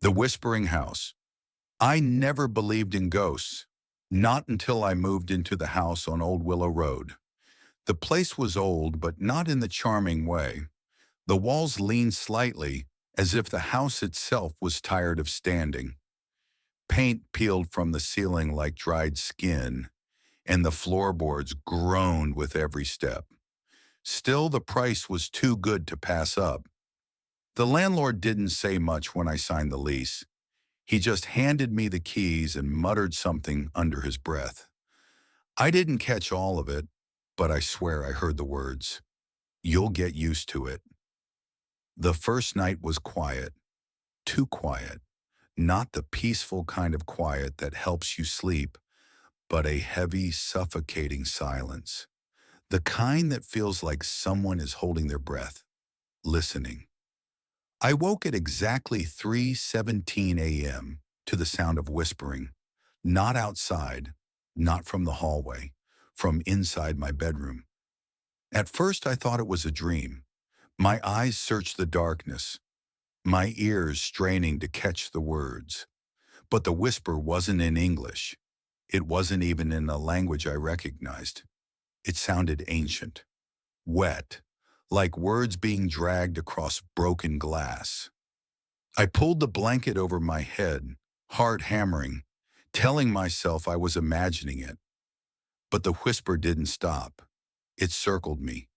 The Whispering House. I never believed in ghosts, not until I moved into the house on Old Willow Road. The place was old, but not in the charming way. The walls leaned slightly, as if the house itself was tired of standing. Paint peeled from the ceiling like dried skin, and the floorboards groaned with every step. Still, the price was too good to pass up. The landlord didn't say much when I signed the lease. He just handed me the keys and muttered something under his breath. I didn't catch all of it, but I swear I heard the words, "You'll get used to it." The first night was quiet, too quiet, not the peaceful kind of quiet that helps you sleep, but a heavy, suffocating silence. The kind that feels like someone is holding their breath, listening. I woke at exactly 3:17 a.m. to the sound of whispering, not outside, not from the hallway, from inside my bedroom. At first I thought it was a dream. My eyes searched the darkness, my ears straining to catch the words. But the whisper wasn't in English. It wasn't even in a language I recognized. It sounded ancient, wet, like words being dragged across broken glass. I pulled the blanket over my head, heart hammering, telling myself I was imagining it. But the whisper didn't stop. It circled me,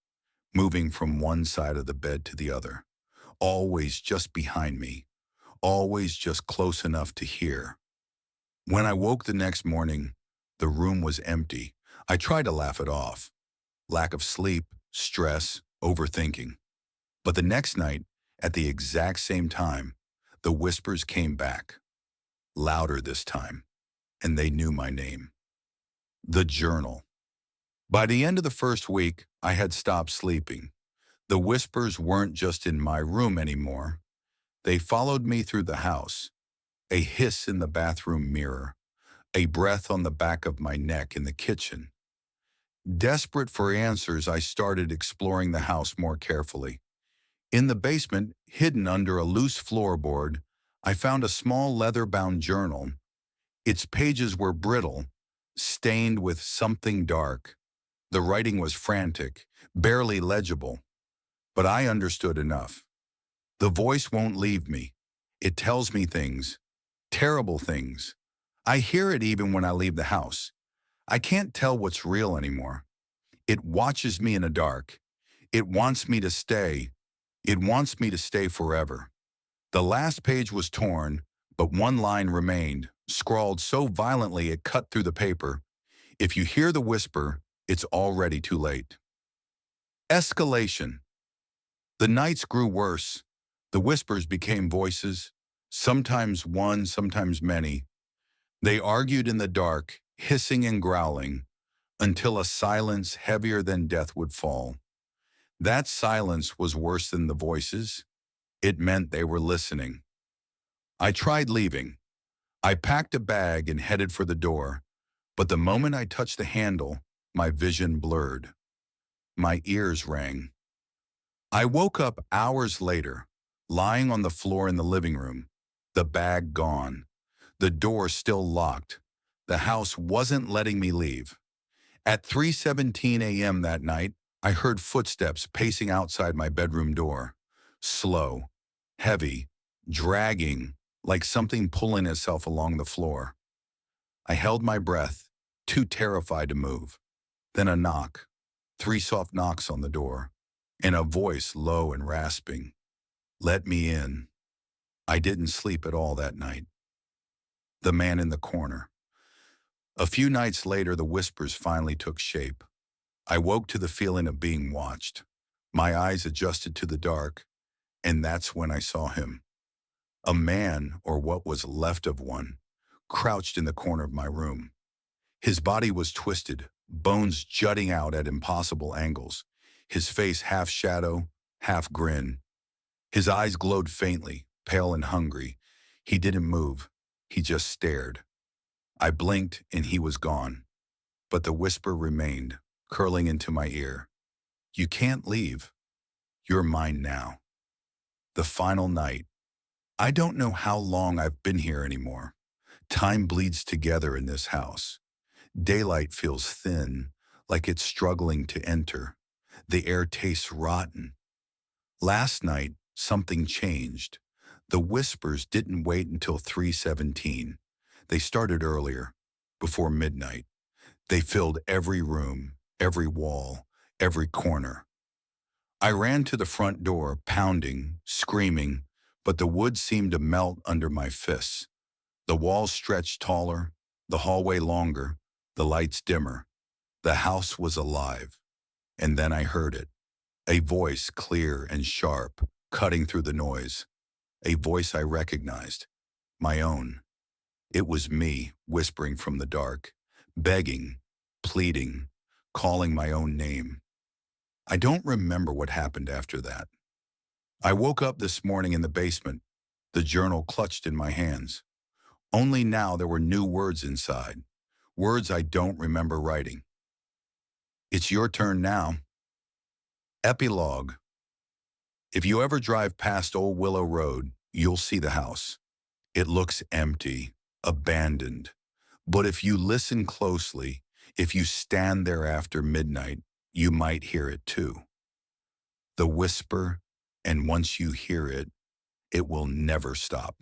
moving from one side of the bed to the other, always just behind me, always just close enough to hear. When I woke the next morning, the room was empty. I tried to laugh it off. Lack of sleep, stress, overthinking. But the next night, at the exact same time, the whispers came back, louder this time, and they knew my name. The journal. By the end of the first week, I had stopped sleeping. The whispers weren't just in my room anymore. They followed me through the house. A hiss in the bathroom mirror, a breath on the back of my neck in the kitchen. Desperate for answers, I started exploring the house more carefully. In the basement, hidden under a loose floorboard, I found a small leather-bound journal. Its pages were brittle, stained with something dark. The writing was frantic, barely legible. But I understood enough. The voice won't leave me. It tells me things, terrible things. I hear it even when I leave the house. I can't tell what's real anymore. It watches me in the dark. It wants me to stay. It wants me to stay forever. The last page was torn, but one line remained, scrawled so violently it cut through the paper. If you hear the whisper, it's already too late. Escalation. The nights grew worse. The whispers became voices, sometimes one, sometimes many. They argued in the dark, hissing and growling, until a silence heavier than death would fall. That silence was worse than the voices. It meant they were listening. I tried leaving. I packed a bag and headed for the door, but the moment I touched the handle, my vision blurred. My ears rang. I woke up hours later, lying on the floor in the living room, the bag gone, the door still locked. The house wasn't letting me leave. At 3:17 a.m. that night, I heard footsteps pacing outside my bedroom door. Slow, heavy, dragging, like something pulling itself along the floor. I held my breath, too terrified to move. Then a knock, 3 soft knocks on the door, and a voice low and rasping. Let me in. I didn't sleep at all that night. The man in the corner. A few nights later, the whispers finally took shape. I woke to the feeling of being watched. My eyes adjusted to the dark, and that's when I saw him. A man, or what was left of one, crouched in the corner of my room. His body was twisted, bones jutting out at impossible angles, his face half shadow, half grin. His eyes glowed faintly, pale and hungry. He didn't move. He just stared. I blinked and he was gone. But the whisper remained, curling into my ear. You can't leave. You're mine now. The final night. I don't know how long I've been here anymore. Time bleeds together in this house. Daylight feels thin, like it's struggling to enter. The air tastes rotten. Last night, something changed. The whispers didn't wait until 3:17. They started earlier, before midnight. They filled every room, every wall, every corner. I ran to the front door, pounding, screaming, but the wood seemed to melt under my fists. The walls stretched taller, the hallway longer, the lights dimmer. The house was alive. And then I heard it. A voice clear and sharp, cutting through the noise. A voice I recognized. My own. It was me, whispering from the dark, begging, pleading, calling my own name. I don't remember what happened after that. I woke up this morning in the basement, the journal clutched in my hands. Only now there were new words inside, words I don't remember writing. It's your turn now. Epilogue. If you ever drive past Old Willow Road, you'll see the house. It looks empty, abandoned. But if you listen closely, if you stand there after midnight, you might hear it too. The whisper, and once you hear it, it will never stop.